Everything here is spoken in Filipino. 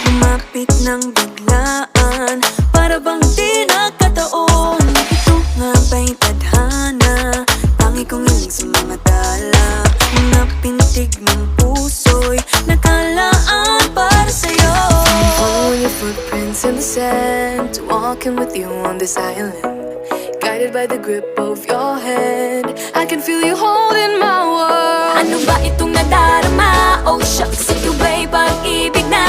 Lumapit ng biglaan, para bang di nagkataon. Ito nga ba'y tadhana, tangi kong hiling sa mga tala. Mga pintig ng puso'y nakalaan para sa'yo. Following your footprints in the sand, walking with you on this island, guided by the grip of your hand. I can feel you holding my world. Ano ba itong nadarama? Oh shucks, ito ba'y pag-ibig na?